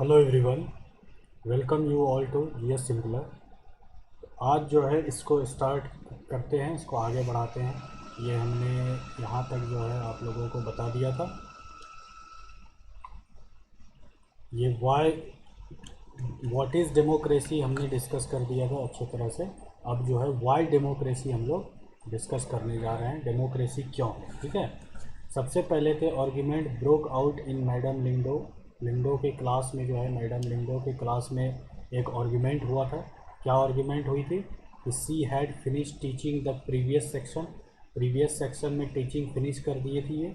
Hello everyone, welcome you all to GS Singular. आज जो है इसको स्टार्ट करते हैं, इसको आगे बढ़ाते हैं। ये हमने यहाँ तक जो है आप लोगों को बता दिया था। ये व्हाट इज़ डेमोक्रेसी हमने डिस्कस कर दिया था अच्छी तरह से। अब जो है वाई डेमोक्रेसी हम लोग डिस्कस करने जा रहे हैं। डेमोक्रेसी क्यों है, ठीक है। सबसे पहले थे argument broke out in madam लिंडो के क्लास में। जो है मैडम लिंडो के क्लास में एक आर्ग्यूमेंट हुआ था। क्या आर्ग्यूमेंट हुई थी कि she had finish teaching the previous section में टीचिंग फिनिश कर दिए थी ये।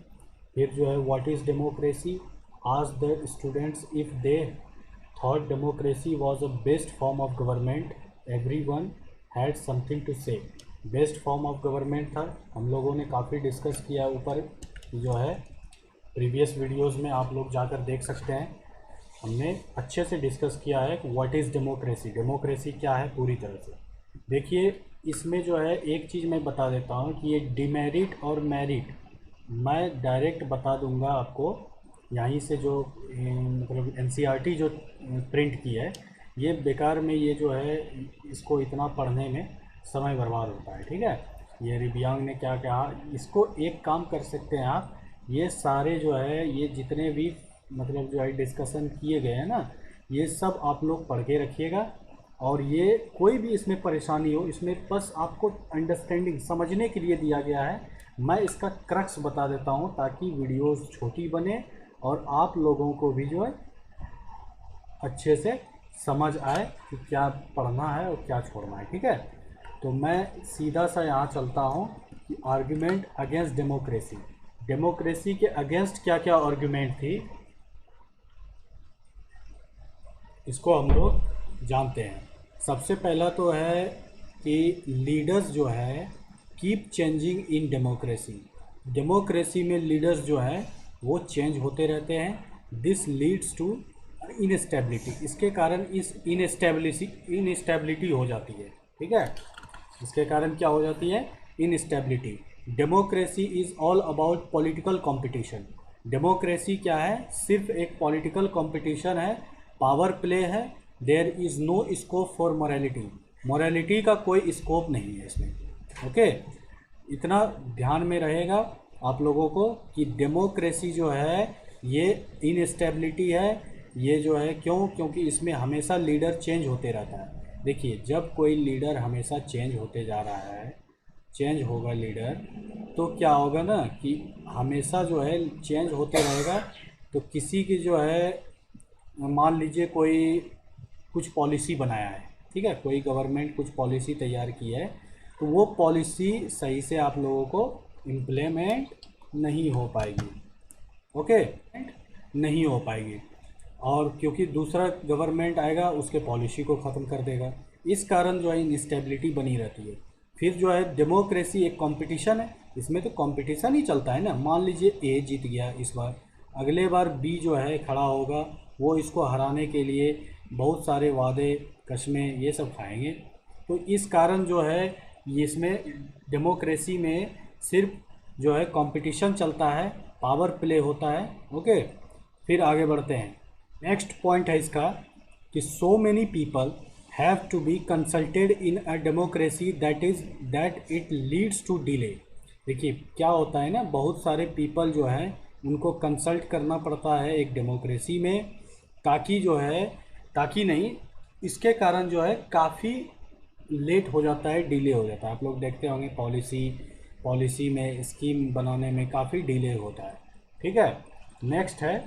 फिर जो है व्हाट इज़ डेमोक्रेसी, आज the students if they thought democracy was a best form of government, everyone had something to say। Best form of government था। हम लोगों ने काफ़ी डिस्कस किया ऊपर, जो है प्रीवियस वीडियोस में आप लोग जाकर देख सकते हैं। हमने अच्छे से डिस्कस किया है कि व्हाट इज़ डेमोक्रेसी, डेमोक्रेसी क्या है पूरी तरह से। देखिए इसमें जो है एक चीज़ मैं बता देता हूँ कि ये डिमेरिट और मेरिट मैं डायरेक्ट बता दूंगा आपको। यहीं से जो मतलब एनसीईआरटी जो प्रिंट की है, ये बेकार में ये जो है इसको इतना पढ़ने में समय बर्बाद होता है, ठीक है। ये रिबियांग ने क्या कहा, इसको एक काम कर सकते हैं आप, ये सारे जो है ये जितने भी मतलब जो है डिस्कशन किए गए हैं ना, ये सब आप लोग पढ़ के रखिएगा। और ये कोई भी इसमें परेशानी हो, इसमें बस आपको अंडरस्टैंडिंग समझने के लिए दिया गया है। मैं इसका क्रक्स बता देता हूँ ताकि वीडियोस छोटी बने और आप लोगों को भी जो है अच्छे से समझ आए कि क्या पढ़ना है और क्या छोड़ना है, ठीक है। तो मैं सीधा सा यहाँ चलता हूँ कि आर्ग्यूमेंट अगेंस्ट डेमोक्रेसी। डेमोक्रेसी के अगेंस्ट क्या क्या आर्ग्यूमेंट थी, इसको हम लोग जानते हैं। सबसे पहला तो है कि लीडर्स जो है keep changing in democracy. Democracy में लीडर्स जो है वो चेंज होते रहते हैं। दिस लीड्स टू इनस्टेबिलिटी, इसके कारण इस इनस्टेबिलिटी हो जाती है, ठीक है। इसके कारण क्या हो जाती है, instability. Democracy is all about political competition. Democracy क्या है, सिर्फ एक पॉलिटिकल कंपटीशन है, पावर प्ले है। There is no scope for morality, morality का कोई स्कोप नहीं है इसमें, ओके। इतना ध्यान में रहेगा आप लोगों को कि डेमोक्रेसी जो है ये इनस्टेबिलिटी है। ये जो है क्योंकि इसमें हमेशा लीडर चेंज होते रहता है। देखिए जब कोई लीडर हमेशा चेंज होते जा रहा है, चेंज होगा लीडर, तो क्या होगा ना कि हमेशा जो है चेंज होते रहेगा। तो किसी की जो है मान लीजिए कोई कुछ पॉलिसी बनाया है, ठीक है, कोई गवर्नमेंट कुछ पॉलिसी तैयार की है, तो वो पॉलिसी सही से आप लोगों को इम्प्लीमेंट नहीं हो पाएगी, ओके, नहीं हो पाएगी। और क्योंकि दूसरा गवर्नमेंट आएगा उसके पॉलिसी को ख़त्म कर देगा, इस कारण जो है इंस्टेबिलिटी बनी रहती है। फिर जो है डेमोक्रेसी एक कंपटीशन है, इसमें तो कंपटीशन ही चलता है ना। मान लीजिए ए जीत गया इस बार, अगले बार बी जो है खड़ा होगा, वो इसको हराने के लिए बहुत सारे वादे कस्में ये सब खाएंगे। तो इस कारण जो है इसमें डेमोक्रेसी में सिर्फ जो है कंपटीशन चलता है, पावर प्ले होता है, ओके। फिर आगे बढ़ते हैं। नेक्स्ट पॉइंट है इसका कि so many people have to be consulted in a democracy that it leads to delay. देखिए क्या होता है ना, बहुत सारे पीपल जो हैं उनको कंसल्ट करना पड़ता है एक डेमोक्रेसी में, ताकि जो है, ताकि नहीं, इसके कारण जो है काफ़ी लेट हो जाता है, डिले हो जाता है। आप लोग देखते होंगे पॉलिसी में स्कीम बनाने में काफ़ी डिले होता है, ठीक है। नेक्स्ट है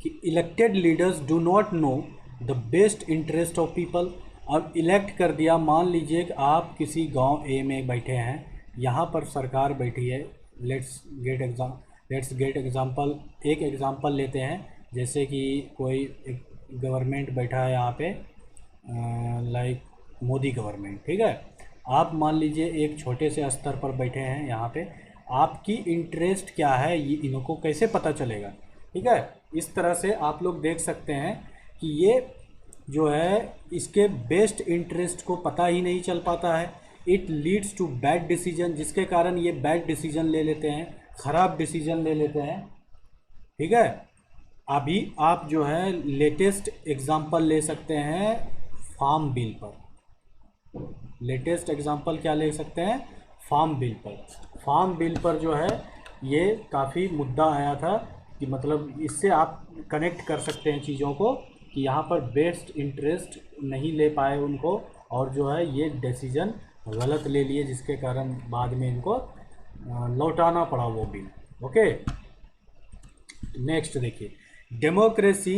कि elected leaders do not know the best interest of people. अब इलेक्ट कर दिया, मान लीजिए कि आप किसी गांव ए में बैठे हैं, यहाँ पर सरकार बैठी है। लेट्स गेट एग्जांपल, एक एग्जांपल लेते हैं, जैसे कि कोई एक गवर्नमेंट बैठा है यहाँ पे, लाइक मोदी गवर्नमेंट, ठीक है। आप मान लीजिए एक छोटे से स्तर पर बैठे हैं यहाँ पे, आपकी इंटरेस्ट क्या है ये इनको कैसे पता चलेगा, ठीक है। इस तरह से आप लोग देख सकते हैं कि ये जो है इसके बेस्ट इंटरेस्ट को पता ही नहीं चल पाता है। It leads to bad decision, जिसके कारण ये बैड डिसीजन ले लेते हैं, ख़राब डिसीजन ले लेते हैं, ठीक है। अभी आप जो है लेटेस्ट एग्जांपल ले सकते हैं फार्म बिल पर। लेटेस्ट एग्जांपल क्या ले सकते हैं? फार्म बिल पर। फार्म बिल पर जो है ये काफ़ी मुद्दा आया था कि मतलब इससे आप कनेक्ट कर सकते हैं चीज़ों को कि यहाँ पर बेस्ट इंटरेस्ट नहीं ले पाए उनको, और जो है ये डिसीजन गलत ले लिए जिसके कारण बाद में इनको लौटाना पड़ा वो बिल। ओके, नेक्स्ट देखिए, democracy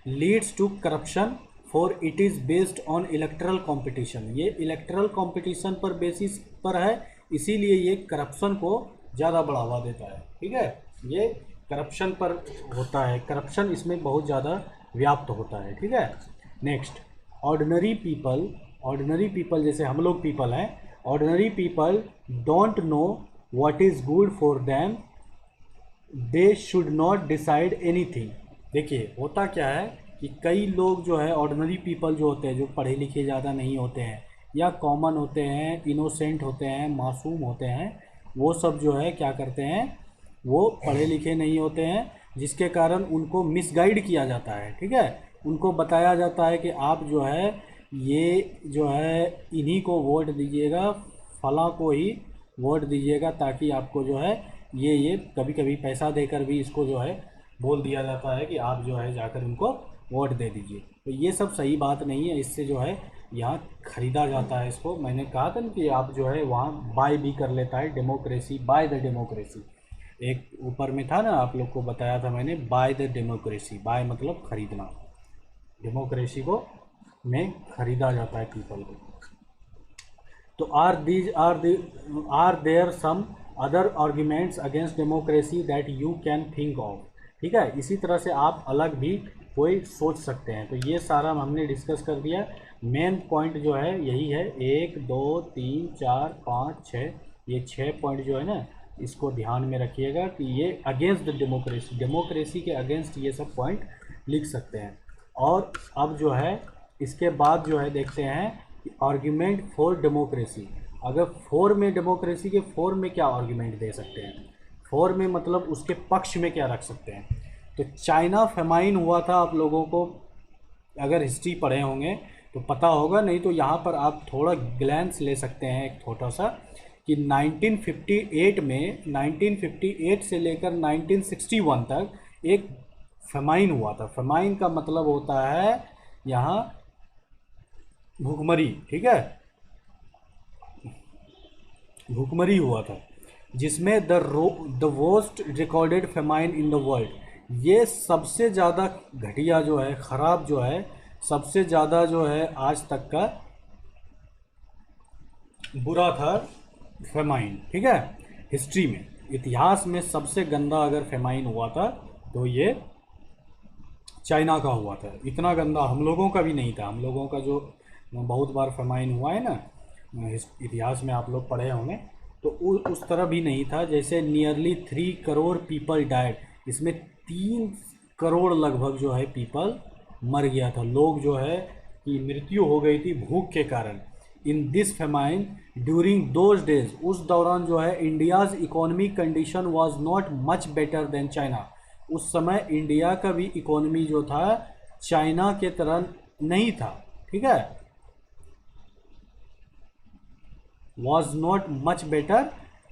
leads to corruption for it is based on electoral competition. ये इलेक्टरल कंपटीशन पर बेसिस पर है, इसीलिए ये करप्शन को ज़्यादा बढ़ावा देता है। ठीक है, ये करप्शन पर होता है, करप्शन इसमें बहुत ज़्यादा व्याप्त होता है। ठीक है, next, ordinary people. Ordinary people जैसे हम लोग पीपल हैं, ordinary people don't know what is good for them, they should not decide anything. देखिए होता क्या है कि कई लोग जो है ऑर्डिनरी पीपल जो होते हैं, जो पढ़े लिखे ज़्यादा नहीं होते हैं या कॉमन होते हैं, इनोसेंट होते हैं, मासूम होते हैं, वो सब जो है क्या करते हैं, वो पढ़े लिखे नहीं होते हैं, जिसके कारण उनको मिसगाइड किया जाता है। ठीक है, उनको बताया जाता है कि आप जो है ये जो है इन्हीं को वोट दीजिएगा, फलां को ही वोट दीजिएगा, ताकि आपको जो है ये कभी कभी पैसा देकर भी इसको जो है बोल दिया जाता है कि आप जो है जाकर उनको वोट दे दीजिए। तो ये सब सही बात नहीं है, इससे जो है यहाँ खरीदा जाता है इसको। मैंने कहा था कि आप जो है वहाँ बाय भी कर लेता है, डेमोक्रेसी, बाय द डेमोक्रेसी। एक ऊपर में था ना, आप लोग को बताया था मैंने, बाय द डेमोक्रेसी। बाय मतलब खरीदना, डेमोक्रेसी को में खरीदा जाता है पीपल को। तो are there some other arguments against democracy that you can think of. ठीक है, इसी तरह से आप अलग भी कोई सोच सकते हैं। तो ये सारा हमने डिस्कस कर दिया। मेन पॉइंट जो है यही है, 1 2 3 4 5 6, ये 6 पॉइंट जो है ना, इसको ध्यान में रखिएगा कि ये अगेंस्ट द डेमोक्रेसी, डेमोक्रेसी के अगेंस्ट ये सब पॉइंट लिख सकते हैं। और अब जो है इसके बाद जो है देखते हैं आर्ग्यूमेंट फॉर डेमोक्रेसी। अगर फोर में डेमोक्रेसी के फोर में क्या आर्ग्यूमेंट दे सकते हैं, फोर में मतलब उसके पक्ष में क्या रख सकते हैं। तो चाइना फेमाइन हुआ था, आप लोगों को अगर हिस्ट्री पढ़े होंगे तो पता होगा, नहीं तो यहाँ पर आप थोड़ा ग्लैंस ले सकते हैं एक छोटा सा, कि 1958 में 1958 से लेकर 1961 तक एक फेमाइन हुआ था। फेमाइन का मतलब होता है यहाँ भूखमरी। ठीक है, भूखमरी हुआ था, जिसमें the worst recorded famine in the world. ये सबसे ज़्यादा घटिया जो है, ख़राब जो है, सबसे ज़्यादा जो है आज तक का बुरा था फेमाइन। ठीक है, हिस्ट्री में, इतिहास में सबसे गंदा अगर फेमाइन हुआ था तो ये चाइना का हुआ था। इतना गंदा हम लोगों का भी नहीं था। हम लोगों का जो बहुत बार फेमाइन हुआ है ना, इतिहास में आप लोग पढ़े होंगे, तो उस तरह भी नहीं था। जैसे नियरली 3 करोड़ पीपल डाइड, इसमें 3 करोड़ लगभग जो है पीपल मर गया था, लोग जो है कि मृत्यु हो गई थी भूख के कारण। In this famine during those days, उस दौरान जो है India's economy condition was not much better than China. उस समय इंडिया का भी इकोनॉमी जो था चाइना के तरह नहीं था। ठीक है, was not much better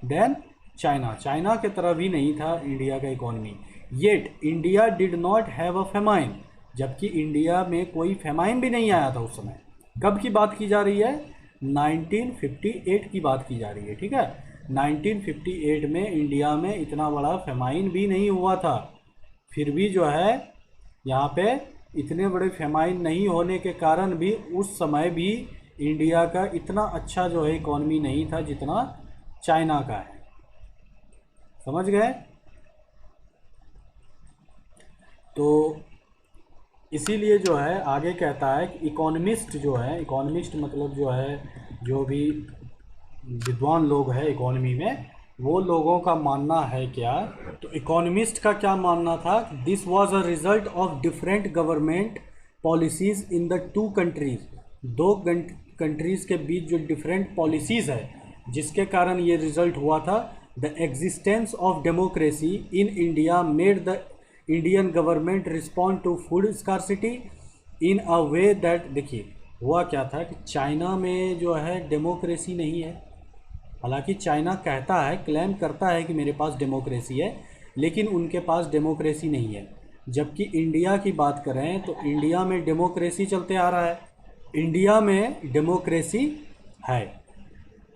than China, China के तरह भी नहीं था इंडिया का economy. Yet India did not have a famine, जबकि इंडिया में कोई फेमाइन भी नहीं आया था उस समय। कब की बात की जा रही है? 1958 की बात की जा रही है। ठीक है, 1958 में इंडिया में इतना बड़ा फेमाइन भी नहीं हुआ था। फिर भी जो है यहाँ पे इतने बड़े फेमाइन नहीं होने के कारण भी उस समय भी इंडिया का इतना अच्छा जो है इकोनॉमी नहीं था जितना चाइना का है। समझ गए? तो इसीलिए जो है आगे कहता है कि इकोनॉमिस्ट जो है, इकोनॉमिस्ट मतलब जो है जो भी विद्वान लोग हैं इकोनॉमी में, वो लोगों का मानना है क्या, तो इकोनॉमिस्ट का क्या मानना था, this was a result of different government policies in the 2 countries. 2 countries के बीच जो डिफरेंट पॉलिसीज़ है जिसके कारण ये रिजल्ट हुआ था। The existence of democracy in India made the Indian government respond to food scarcity in a way that, देखिए हुआ क्या था कि चाइना में जो है डेमोक्रेसी नहीं है। हालांकि चाइना कहता है, क्लेम करता है कि मेरे पास डेमोक्रेसी है, लेकिन उनके पास डेमोक्रेसी नहीं है। जबकि इंडिया की बात करें तो इंडिया में डेमोक्रेसी चलते आ रहा है, इंडिया में डेमोक्रेसी है।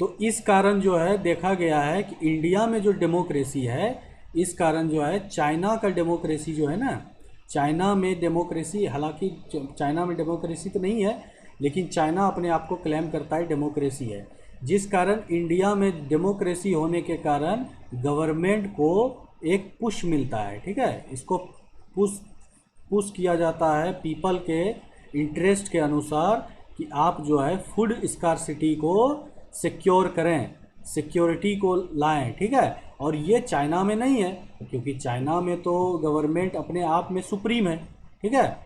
तो इस कारण जो है देखा गया है कि इंडिया में जो डेमोक्रेसी है, इस कारण जो है चाइना का डेमोक्रेसी जो है ना, चाइना में डेमोक्रेसी, हालांकि चाइना में डेमोक्रेसी तो नहीं है, लेकिन चाइना अपने आप को क्लेम करता है डेमोक्रेसी है। जिस कारण इंडिया में डेमोक्रेसी होने के कारण गवर्नमेंट को एक पुश मिलता है, ठीक है, इसको पुश किया जाता है पीपल के इंटरेस्ट के अनुसार कि आप जो है फूड स्कार्सिटी को सिक्योर करें, सिक्योरिटी को लाएं, ठीक है। और ये चाइना में नहीं है, क्योंकि चाइना में तो गवर्नमेंट अपने आप में सुप्रीम है, ठीक है,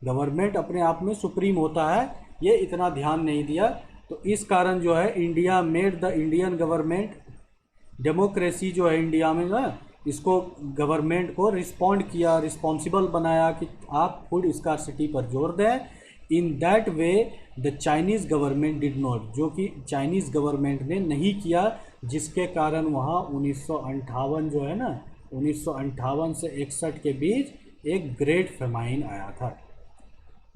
गवर्नमेंट अपने आप में सुप्रीम होता है, ये इतना ध्यान नहीं दिया। तो इस कारण जो है India made the Indian government, democracy जो है इंडिया में ना, इसको गवर्नमेंट को रिस्पॉन्ड किया, रिस्पॉन्सिबल बनाया कि आप फूड स्कार्सिटी पर जोर दें। In that way the Chinese government did not, जो कि चाइनीज़ गवर्नमेंट ने नहीं किया, जिसके कारण वहाँ 1958 जो है ना, 1958 से 61 के बीच एक ग्रेट फेमाइन आया था।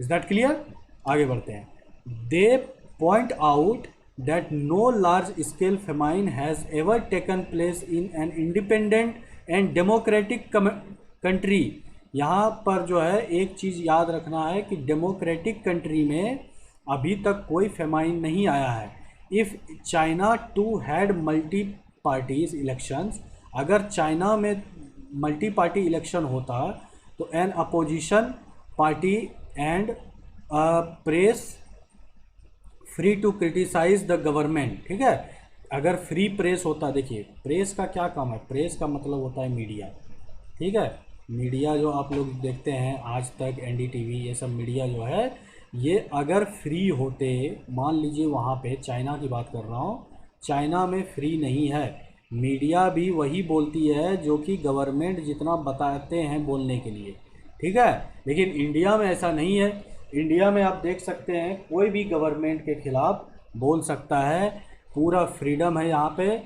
Is that clear? आगे बढ़ते हैं। They point out that no large scale famine has ever taken place in an independent and democratic country। यहाँ पर जो है एक चीज़ याद रखना है कि डेमोक्रेटिक कंट्री में अभी तक कोई फेमाइन नहीं आया है। If China too had multi parties elections, अगर चाइना में मल्टी पार्टी इलेक्शन होता तो an opposition party and press free to criticise the government, ठीक है, अगर फ्री प्रेस होता, देखिए प्रेस का क्या काम है, प्रेस का मतलब होता है मीडिया, ठीक है, मीडिया जो आप लोग देखते हैं आज तक, एनडीटीवी, ये सब मीडिया जो है, ये अगर फ्री होते, मान लीजिए वहाँ पे चाइना की बात कर रहा हूँ, चाइना में फ्री नहीं है, मीडिया भी वही बोलती है जो कि गवर्नमेंट जितना बताते हैं बोलने के लिए, ठीक है। लेकिन इंडिया में ऐसा नहीं है। इंडिया में आप देख सकते हैं कोई भी गवर्नमेंट के खिलाफ बोल सकता है, पूरा फ्रीडम है यहाँ पे,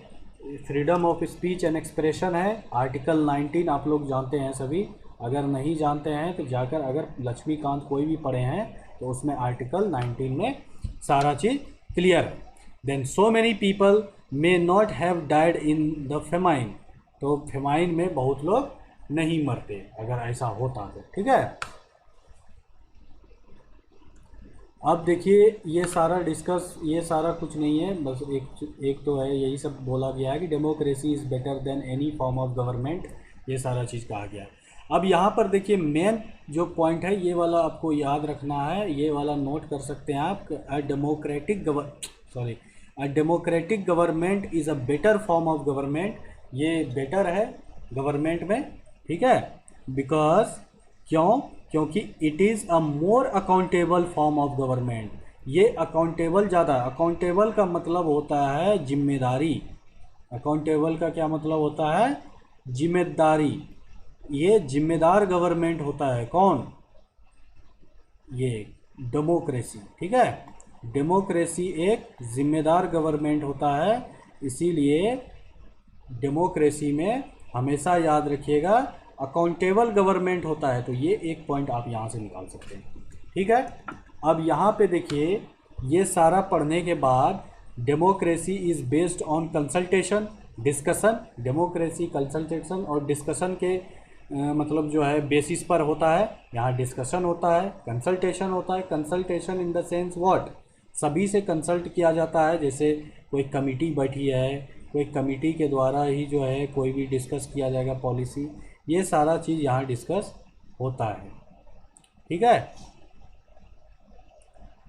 freedom of speech and expression है। आर्टिकल 19 आप लोग जानते हैं सभी, अगर नहीं जानते हैं तो जाकर, अगर लक्ष्मीकांत कोई भी पढ़े हैं तो उसमें आर्टिकल 19 में सारा चीज़ क्लियर है। Then so many people may not have died in the famine, तो फेमाइन में बहुत लोग नहीं मरते अगर ऐसा होता तो, ठीक है। अब देखिए ये सारा डिस्कस, ये सारा कुछ नहीं है, बस एक तो है, यही सब बोला गया है कि democracy is better than any form of government, ये सारा चीज़ कहा गया है। अब यहाँ पर देखिए मेन जो पॉइंट है, ये वाला आपको याद रखना है, ये वाला नोट कर सकते हैं आप। A democratic government is a better form of government, ये बेटर है गवर्नमेंट में, ठीक है, बिकॉज क्योंकि it is a more accountable form of government, ये अकाउंटेबल ज़्यादा, अकाउंटेबल का मतलब होता है जिम्मेदारी, अकाउंटेबल का क्या मतलब होता है, जिम्मेदारी, ये जिम्मेदार गवर्नमेंट होता है। कौन? ये डेमोक्रेसी, ठीक है, डेमोक्रेसी एक जिम्मेदार गवर्नमेंट होता है, इसीलिए डेमोक्रेसी में हमेशा याद रखिएगा अकाउंटेबल गवर्नमेंट होता है। तो ये एक पॉइंट आप यहाँ से निकाल सकते हैं, ठीक है। अब यहाँ पे देखिए, ये सारा पढ़ने के बाद democracy is based on consultation discussion, democracy consultation और डिस्कशन के मतलब जो है बेसिस पर होता है। यहाँ डिस्कशन होता है, कंसल्टेशन होता है। Consultation in the sense what, सभी से कंसल्ट किया जाता है, जैसे कोई कमिटी बैठी है, कोई कमिटी के द्वारा ही जो है कोई भी डिस्कस किया जाएगा पॉलिसी, ये सारा चीज़ यहाँ डिस्कस होता है, ठीक है।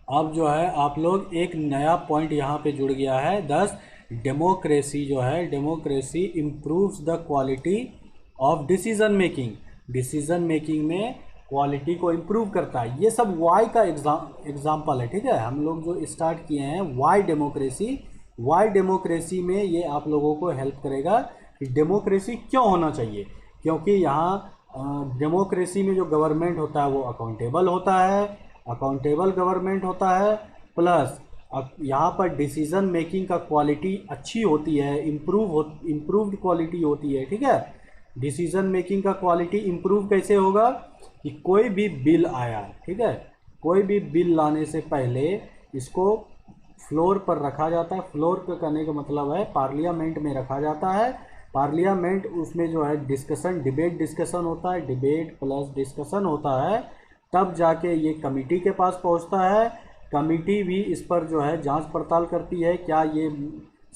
अब जो है आप लोग एक नया पॉइंट यहाँ पे जुड़ गया है, 10 डेमोक्रेसी जो है, democracy improves the quality of decision making, decision making में क्वालिटी को इम्प्रूव करता है। ये सब वाई का एग्जाम्पल है, ठीक है। हम लोग जो स्टार्ट किए हैं वाई डेमोक्रेसी, वाई डेमोक्रेसी में ये आप लोगों को हेल्प करेगा कि डेमोक्रेसी क्यों होना चाहिए, क्योंकि यहाँ डेमोक्रेसी में जो गवर्नमेंट होता है वो अकाउंटेबल होता है, अकाउंटेबल गवर्नमेंट होता है, प्लस यहाँ पर डिसीजन मेकिंग का क्वालिटी अच्छी होती है, इम्प्रूव्ड क्वालिटी होती है, ठीक है। डिसीजन मेकिंग का क्वालिटी इम्प्रूव कैसे होगा कि कोई भी बिल आया, ठीक है, कोई भी बिल लाने से पहले इसको फ्लोर पर रखा जाता है। फ्लोर पर करने का मतलब है पार्लियामेंट में रखा जाता है। पार्लियामेंट उसमें जो है डिस्कशन, डिबेट डिस्कशन होता है, डिबेट प्लस डिस्कशन होता है, तब जाके ये कमेटी के पास पहुंचता है। कमेटी भी इस पर जो है जांच पड़ताल करती है, क्या ये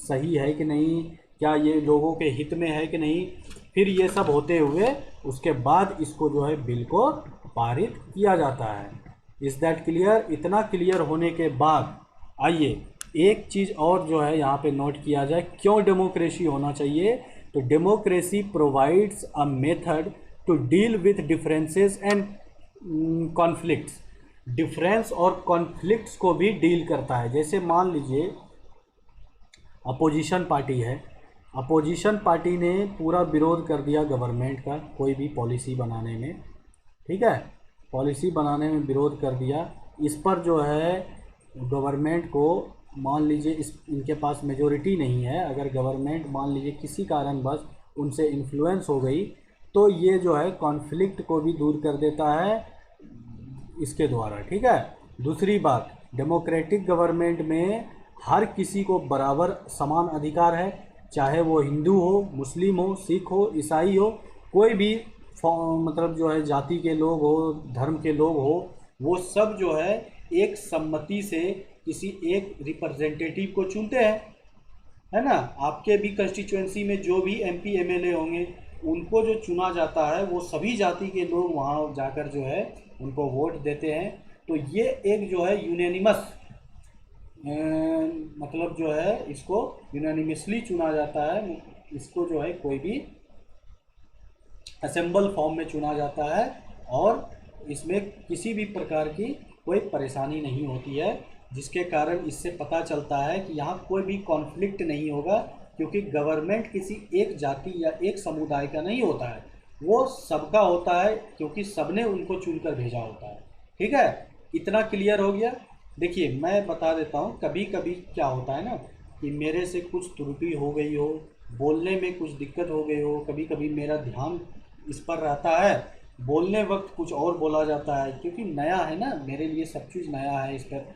सही है कि नहीं, क्या ये लोगों के हित में है कि नहीं। फिर ये सब होते हुए उसके बाद इसको जो है बिल को पारित किया जाता है। Is that clear? इतना क्लियर होने के बाद आइए एक चीज़ और जो है यहाँ पे नोट किया जाए, क्यों डेमोक्रेसी होना चाहिए। तो democracy provides a method to deal with differences and conflicts. Difference और कॉन्फ्लिक्ट्स को भी डील करता है। जैसे मान लीजिए अपोजिशन पार्टी है, अपोजिशन पार्टी ने पूरा विरोध कर दिया गवर्नमेंट का कोई भी पॉलिसी बनाने में, ठीक है, पॉलिसी बनाने में विरोध कर दिया। इस पर जो है गवर्नमेंट को मान लीजिए इनके पास मेजोरिटी नहीं है, अगर गवर्नमेंट मान लीजिए किसी कारणवश उनसे इन्फ्लुएंस हो गई तो ये जो है कॉन्फ्लिक्ट को भी दूर कर देता है इसके द्वारा, ठीक है। दूसरी बात, डेमोक्रेटिक गवर्नमेंट में हर किसी को बराबर समान अधिकार है, चाहे वो हिंदू हो, मुस्लिम हो, सिख हो, ईसाई हो, कोई भी मतलब जो है जाति के लोग हो, धर्म के लोग हो, वो सब जो है एक सम्मति से किसी एक रिप्रेजेंटेटिव को चुनते हैं, है ना। आपके भी कंस्टिट्यूएंसी में जो भी एमपी एमएलए होंगे उनको जो चुना जाता है वो सभी जाति के लोग वहाँ जाकर जो है उनको वोट देते हैं। तो ये एक जो है यूनानिमस मतलब जो है इसको यूनानिमसली चुना जाता है, इसको जो है कोई भी असेंबल फॉर्म में चुना जाता है और इसमें किसी भी प्रकार की कोई परेशानी नहीं होती है, जिसके कारण इससे पता चलता है कि यहाँ कोई भी कॉन्फ्लिक्ट नहीं होगा, क्योंकि गवर्नमेंट किसी एक जाति या एक समुदाय का नहीं होता है, वो सबका होता है, क्योंकि सबने उनको चुनकर भेजा होता है, ठीक है। इतना क्लियर हो गया। देखिए मैं बता देता हूँ, कभी कभी क्या होता है ना कि मेरे से कुछ त्रुटि हो गई हो, बोलने में कुछ दिक्कत हो गई हो, कभी कभी मेरा ध्यान इस पर रहता है, बोलने वक्त कुछ और बोला जाता है, क्योंकि नया है ना, मेरे लिए सब चीज़ नया है, इस पर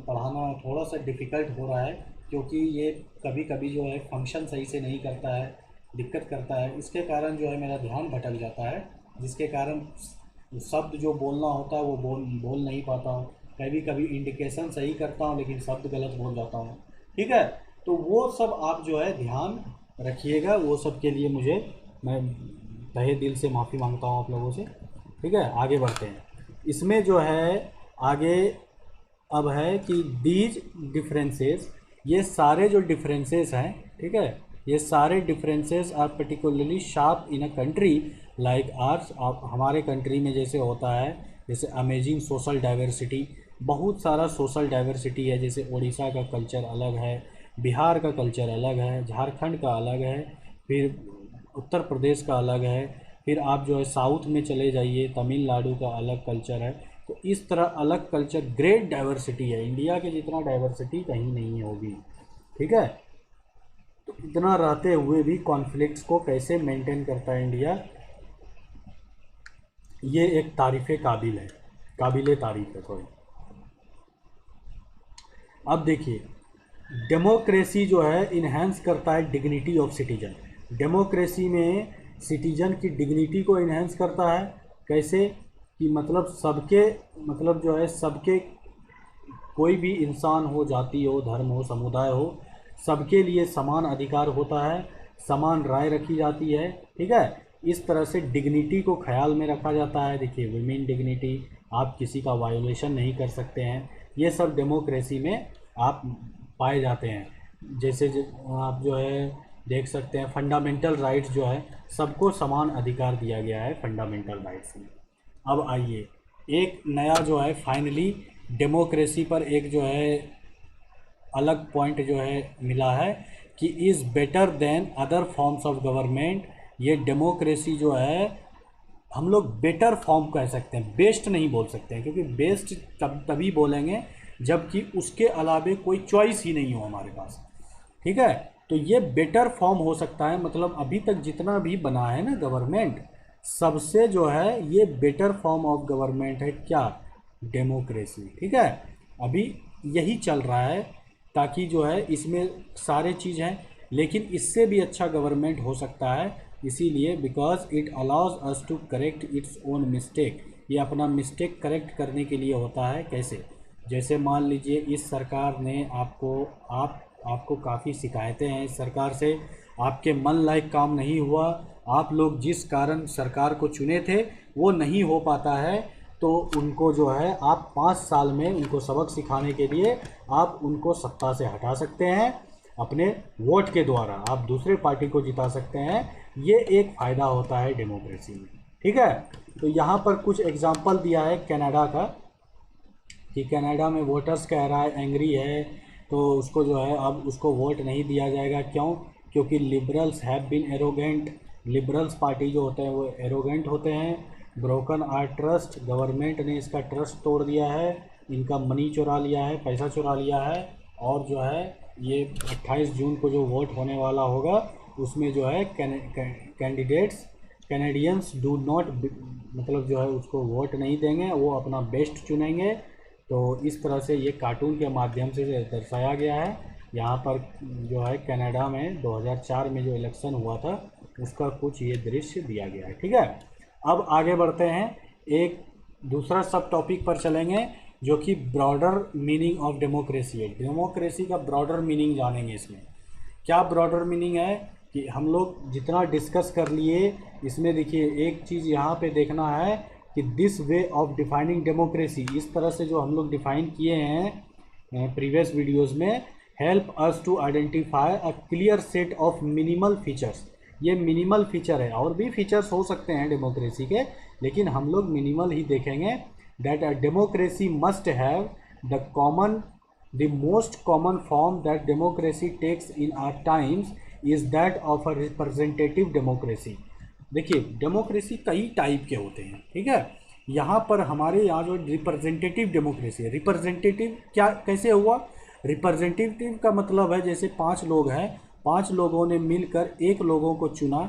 पढ़ाना थोड़ा सा डिफ़िकल्ट हो रहा है, क्योंकि ये कभी कभी जो है फंक्शन सही से नहीं करता है, दिक्कत करता है, इसके कारण जो है मेरा ध्यान भटक जाता है, जिसके कारण शब्द जो बोलना होता है वो बोल नहीं पाता हूँ। कभी कभी इंडिकेशन सही करता हूँ लेकिन शब्द गलत बोल जाता हूँ, ठीक है। तो वो सब आप जो है ध्यान रखिएगा, वो सब के लिए मैं तहे दिल से माफ़ी मांगता हूँ आप लोगों से, ठीक है। आगे बढ़ते हैं। इसमें जो है आगे अब है कि दीज डिफरेंसेस, ये सारे जो डिफरेंसेस हैं, ठीक है, ये सारे differences are particularly sharp in a country like ours. हमारे कंट्री में जैसे होता है, जैसे अमेजिंग सोशल डाइवर्सिटी, बहुत सारा सोशल डाइवर्सिटी है, जैसे उड़ीसा का कल्चर अलग है, बिहार का कल्चर अलग है, झारखंड का अलग है, फिर उत्तर प्रदेश का अलग है, फिर आप जो है साउथ में चले जाइए, तमिलनाडु का अलग कल्चर है। तो इस तरह अलग कल्चर, ग्रेट डाइवर्सिटी है, इंडिया के जितना डाइवर्सिटी कहीं नहीं होगी, ठीक है। तो इतना रहते हुए भी कॉन्फ्लिक्ट्स को कैसे मेंटेन करता है इंडिया, ये एक तारीफ़ काबिल है, काबिल तारीफ़ है सॉरी। अब देखिए, डेमोक्रेसी जो है इन्हेंस करता है डिग्निटी ऑफ सिटीजन। डेमोक्रेसी में सिटीजन की डिग्निटी को इन्हेंस करता है, कैसे कि मतलब सबके, मतलब जो है सबके, कोई भी इंसान हो, जाति हो, धर्म हो, समुदाय हो, सबके लिए समान अधिकार होता है, समान राय रखी जाती है, ठीक है। इस तरह से डिग्निटी को ख्याल में रखा जाता है। देखिए विमेन डिग्निटी, आप किसी का वायोलेशन नहीं कर सकते हैं, ये सब डेमोक्रेसी में आप पाए जाते हैं। जैसे आप जो है देख सकते हैं फंडामेंटल राइट्स जो है, सबको समान अधिकार दिया गया है फंडामेंटल राइट्स में। अब आइए एक नया जो है फाइनली डेमोक्रेसी पर एक जो है अलग पॉइंट जो है मिला है कि is better than other forms of government. ये डेमोक्रेसी जो है हम लोग बेटर फॉर्म कह सकते हैं, बेस्ट नहीं बोल सकते हैं, क्योंकि बेस्ट तभी बोलेंगे जबकि उसके अलावे कोई चॉइस ही नहीं हो हमारे पास। ठीक है, तो ये बेटर फॉर्म हो सकता है, मतलब अभी तक जितना भी बना है ना गवर्नमेंट, सबसे जो है ये बेटर फॉर्म ऑफ गवर्नमेंट है क्या, डेमोक्रेसी। ठीक है, अभी यही चल रहा है, ताकि जो है इसमें सारे चीज़ हैं, लेकिन इससे भी अच्छा गवर्नमेंट हो सकता है, इसीलिए because it allows us to correct its own mistake. ये अपना मिस्टेक करेक्ट करने के लिए होता है। कैसे, जैसे मान लीजिए इस सरकार ने आपको काफ़ी शिकायतें हैं इस सरकार से, आपके मन लायक काम नहीं हुआ, आप लोग जिस कारण सरकार को चुने थे वो नहीं हो पाता है, तो उनको जो है आप 5 साल में उनको सबक सिखाने के लिए आप उनको सत्ता से हटा सकते हैं, अपने वोट के द्वारा आप दूसरे पार्टी को जिता सकते हैं। ये एक फ़ायदा होता है डेमोक्रेसी में। ठीक है, तो यहाँ पर कुछ एग्जांपल दिया है कनाडा का, कि कनाडा में वोटर्स कह रहा है, एंग्री है, तो उसको जो है अब उसको वोट नहीं दिया जाएगा। क्यों? क्योंकि liberals have been arrogant, liberals party जो होते हैं वो एरोगेंट होते हैं। ब्रोकन आर ट्रस्ट, गवर्नमेंट ने इसका ट्रस्ट तोड़ दिया है, इनका मनी चुरा लिया है, पैसा चुरा लिया है, और जो है ये 28 जून को जो वोट होने वाला होगा उसमें जो है कैंडिडेट्स कैनेडियंस डू नॉट, मतलब जो है उसको वोट नहीं देंगे, वो अपना बेस्ट चुनेंगे। तो इस तरह से ये कार्टून के माध्यम से दर्शाया गया है। यहाँ पर जो है कनाडा में 2004 में जो इलेक्शन हुआ था उसका कुछ ये दृश्य दिया गया है। ठीक है, अब आगे बढ़ते हैं, एक दूसरा सब टॉपिक पर चलेंगे जो कि ब्रॉडर मीनिंग ऑफ डेमोक्रेसी है। डेमोक्रेसी का ब्रॉडर मीनिंग जानेंगे। इसमें क्या ब्रॉडर मीनिंग है कि हम लोग जितना डिस्कस कर लिए, इसमें देखिए एक चीज़ यहाँ पे देखना है कि this way of defining democracy, इस तरह से जो हम लोग डिफाइन किए हैं प्रीवियस वीडियोस में, help us to identify a clear set of minimal features. ये मिनिमल फीचर है, और भी फीचर्स हो सकते हैं डेमोक्रेसी के, लेकिन हम लोग मिनिमल ही देखेंगे। That a democracy must have the most common form that democracy takes in our times is that of a representative democracy। देखिए डेमोक्रेसी कई टाइप के होते हैं। ठीक है, यहाँ पर हमारे यहाँ जो रिप्रेजेंटेटिव डेमोक्रेसी है, रिप्रेजेंटेटिव क्या कैसे हुआ, रिप्रेजेंटेटिव का मतलब है जैसे 5 लोग हैं, 5 लोगों ने मिलकर एक लोगों को चुना,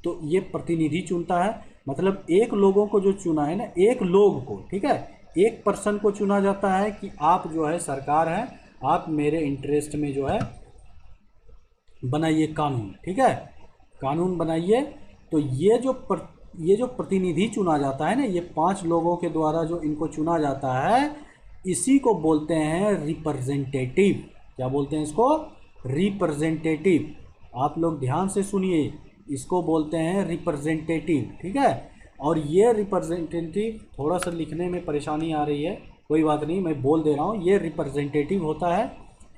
तो ये प्रतिनिधि चुनता है, मतलब एक लोगों को जो चुना है ना, एक लोग को, ठीक है, एक पर्सन को चुना जाता है कि आप जो है सरकार हैं, आप मेरे इंटरेस्ट में जो है बनाइए कानून। ठीक है, कानून बनाइए। तो ये जो प्रतिनिधि चुना जाता है ना, ये 5 लोगों के द्वारा जो इनको चुना जाता है, इसी को बोलते हैं रिप्रेजेंटेटिव। क्या बोलते हैं इसको? रिप्रेजेंटेटिव। आप लोग ध्यान से सुनिए, इसको बोलते हैं रिप्रेजेंटेटिव। ठीक है, और ये रिप्रेजेंटेटिव, थोड़ा सा लिखने में परेशानी आ रही है, कोई बात नहीं, मैं बोल दे रहा हूँ, ये रिप्रेजेंटेटिव होता है।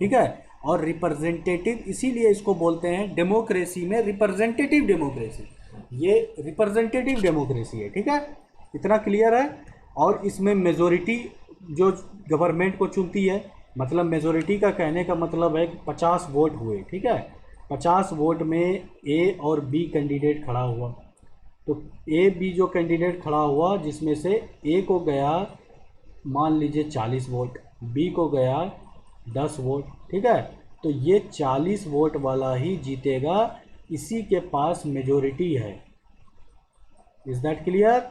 ठीक है, और रिप्रेजेंटेटिव इसीलिए इसको बोलते हैं डेमोक्रेसी में रिप्रेजेंटेटिव डेमोक्रेसी, ये रिप्रेजेंटेटिव डेमोक्रेसी है। ठीक है, इतना क्लियर है। और इसमें मेजोरिटी जो गवर्नमेंट को चुनती है, मतलब मेजोरिटी का कहने का मतलब है कि 50 वोट हुए। ठीक है, 50 वोट में ए और बी कैंडिडेट खड़ा हुआ, तो ए बी जो कैंडिडेट खड़ा हुआ, जिसमें से ए को गया मान लीजिए 40 वोट, बी को गया 10 वोट। ठीक है, तो ये 40 वोट वाला ही जीतेगा, इसी के पास मेजोरिटी है। Is that clear?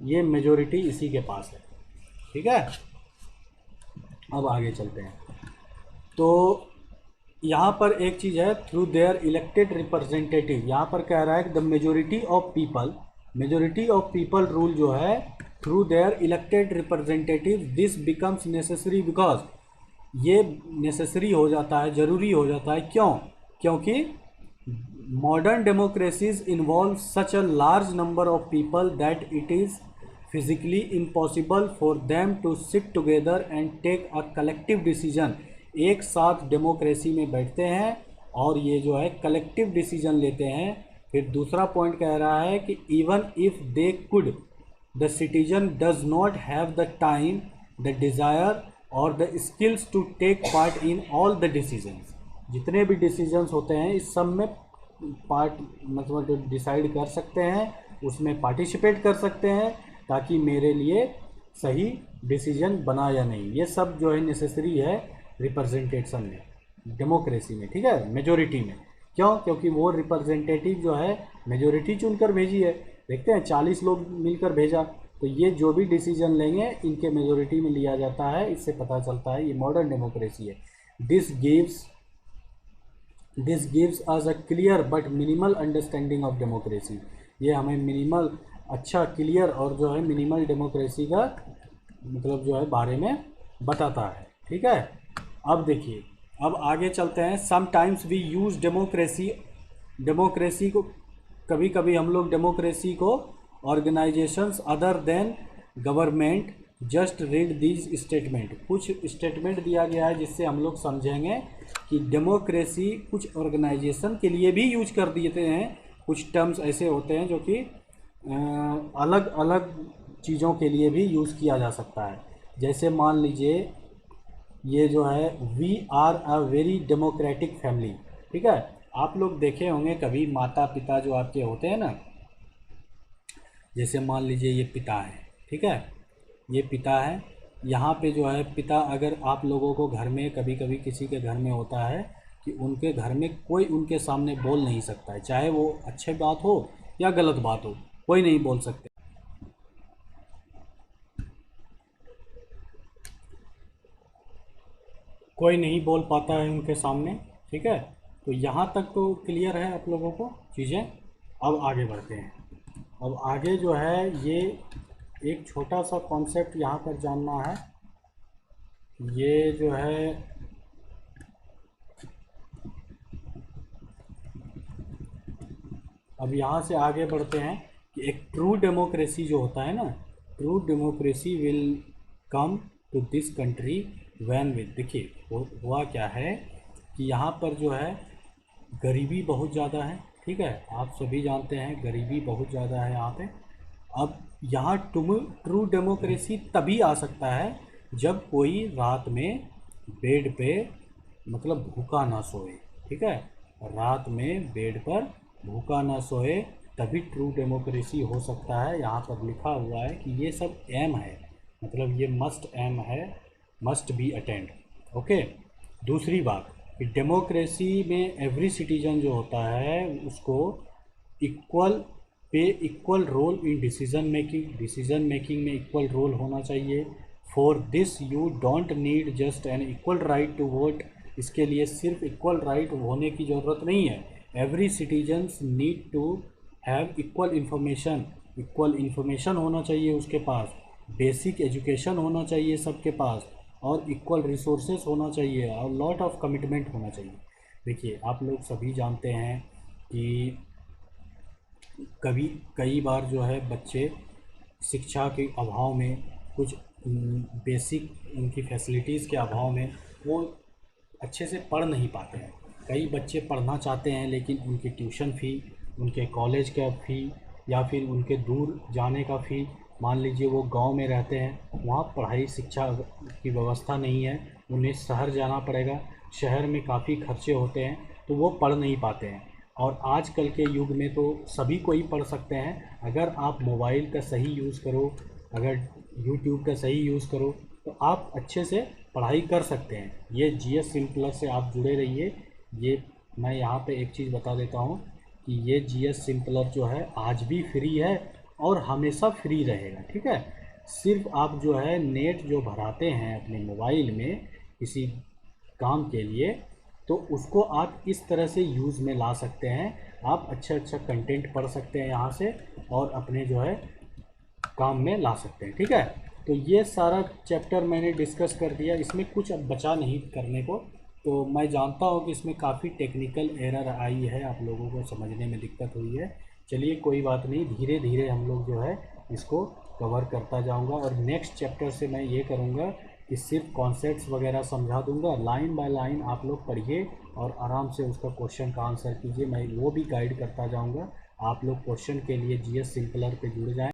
ये मेजोरिटी इसी के पास है। ठीक है, अब आगे चलते हैं। तो यहाँ पर एक चीज़ है, थ्रू देयर इलेक्टेड रिप्रेजेंटेटिव, यहाँ पर कह रहा है कि the majority of people rule जो है through their elected representative, this becomes necessary because, ये नेसेसरी हो जाता है, ज़रूरी हो जाता है। क्यों? क्योंकि modern democracies involve such a large number of people that it is physically impossible for them to sit together and take a collective decision. एक साथ डेमोक्रेसी में बैठते हैं और ये जो है कलेक्टिव डिसीजन लेते हैं। फिर दूसरा पॉइंट कह रहा है कि even if they could, the citizen does not have the time, the desire और the skills to take part in all the decisions. जितने भी डिसीजंस होते हैं इस सब में पार्ट मतलब डिसाइड कर सकते हैं, उसमें पार्टिसिपेट कर सकते हैं ताकि मेरे लिए सही डिसीजन बना या नहीं। ये सब जो है नेसेसरी है रिप्रेजेंटेशन में, डेमोक्रेसी में, ठीक है, मेजोरिटी में। क्यों? क्योंकि वो रिप्रेजेंटेटिव जो है मेजोरिटी चुनकर भेजी है। देखते हैं 40 लोग मिलकर भेजा, तो ये जो भी डिसीजन लेंगे इनके मेजोरिटी में लिया जाता है। इससे पता चलता है ये मॉडर्न डेमोक्रेसी है। This gives us a clear but minimal understanding of democracy. ये हमें मिनिमल, अच्छा, क्लियर और जो है मिनिमल डेमोक्रेसी का मतलब जो है बारे में बताता है, ठीक है। अब देखिए, अब आगे चलते हैं। समटाइम्स वी यूज़ डेमोक्रेसी को, कभी कभी हम लोग डेमोक्रेसी को organisations other than government just read these statement. कुछ स्टेटमेंट दिया गया है जिससे हम लोग समझेंगे कि डेमोक्रेसी कुछ ऑर्गेनाइजेशन के लिए भी यूज कर देते हैं। कुछ टर्म्स ऐसे होते हैं जो कि अलग अलग चीज़ों के लिए भी यूज़ किया जा सकता है। जैसे मान लीजिए ये जो है we are a very democratic family, ठीक है। आप लोग देखे होंगे कभी माता पिता जो आपके होते हैं ना, जैसे मान लीजिए ये पिता है, ठीक है, ये पिता है। यहाँ पे जो है पिता, अगर आप लोगों को घर में कभी कभी किसी के घर में होता है कि उनके घर में कोई उनके सामने बोल नहीं सकता है, चाहे वो अच्छी बात हो या गलत बात हो, कोई नहीं बोल सकते। कोई नहीं बोल पाता है उनके सामने, ठीक है। तो यहाँ तक तो क्लियर है आप लोगों को चीज़ें। अब आगे बढ़ते हैं। अब आगे जो है ये एक छोटा सा कॉन्सेप्ट यहाँ पर जानना है। ये जो है अब यहाँ से आगे बढ़ते हैं कि एक ट्रू डेमोक्रेसी जो होता है ना, true democracy will come to this country when with. देखिए हुआ क्या है कि यहाँ पर जो है गरीबी बहुत ज़्यादा है, ठीक है, आप सभी जानते हैं गरीबी बहुत ज़्यादा है यहाँ पे। अब यहाँ ट्रू डेमोक्रेसी तभी आ सकता है जब कोई रात में बेड पे मतलब भूखा ना सोए, ठीक है, रात में बेड पर भूखा ना सोए, तभी ट्रू डेमोक्रेसी हो सकता है। यहाँ पर लिखा हुआ है कि ये सब एम है, मतलब ये मस्ट एम है, मस्ट बी अटेंड, ओके। दूसरी बात कि डेमोक्रेसी में एवरी सिटीजन जो होता है उसको equal role in decision making में इक्वल रोल होना चाहिए। For this you don't need just an equal right to vote. इसके लिए सिर्फ इक्वल राइट होने की ज़रूरत नहीं है। Every citizens need to have equal information होना चाहिए उसके पास, बेसिक एजुकेशन होना चाहिए सबके पास, और इक्वल रिसोर्सेज होना चाहिए, और लॉट ऑफ कमिटमेंट होना चाहिए। देखिए आप लोग सभी जानते हैं कि कई बार जो है बच्चे शिक्षा के अभाव में, कुछ बेसिक उनकी फैसिलिटीज़ के अभाव में वो अच्छे से पढ़ नहीं पाते हैं। कई बच्चे पढ़ना चाहते हैं लेकिन उनकी ट्यूशन फ़ी, उनके कॉलेज का फ़ी, या फिर उनके दूर जाने का फ़ी, मान लीजिए वो गांव में रहते हैं, वहाँ पढ़ाई शिक्षा की व्यवस्था नहीं है, उन्हें शहर जाना पड़ेगा, शहर में काफ़ी खर्चे होते हैं, तो वो पढ़ नहीं पाते हैं। और आजकल के युग में तो सभी को ही पढ़ सकते हैं। अगर आप मोबाइल का सही यूज़ करो, अगर यूट्यूब का सही यूज़ करो, तो आप अच्छे से पढ़ाई कर सकते हैं। ये जीएस सिंपलर से आप जुड़े रहिए। ये मैं यहाँ पे एक चीज़ बता देता हूँ कि ये जीएस सिंपलर जो है आज भी फ्री है और हमेशा फ्री रहेगा, ठीक है। सिर्फ आप जो है नेट जो भराते हैं अपने मोबाइल में किसी काम के लिए, तो उसको आप इस तरह से यूज़ में ला सकते हैं। आप अच्छा कंटेंट पढ़ सकते हैं यहाँ से और अपने जो है काम में ला सकते हैं, ठीक है। तो ये सारा चैप्टर मैंने डिस्कस कर दिया, इसमें कुछ अब बचा नहीं करने को। तो मैं जानता हूँ कि इसमें काफ़ी टेक्निकल एरर आई है, आप लोगों को समझने में दिक्कत हुई है। चलिए कोई बात नहीं, धीरे धीरे हम लोग जो है इसको कवर करता जाऊंगा। और नेक्स्ट चैप्टर से मैं ये करूंगा कि सिर्फ कॉन्सेप्ट्स वगैरह समझा दूंगा, लाइन बाय लाइन आप लोग पढ़िए और आराम से उसका क्वेश्चन का आंसर कीजिए। मैं वो भी गाइड करता जाऊँगा। आप लोग क्वेश्चन के लिए जीएस सिंपलर पे जुड़ जाएँ।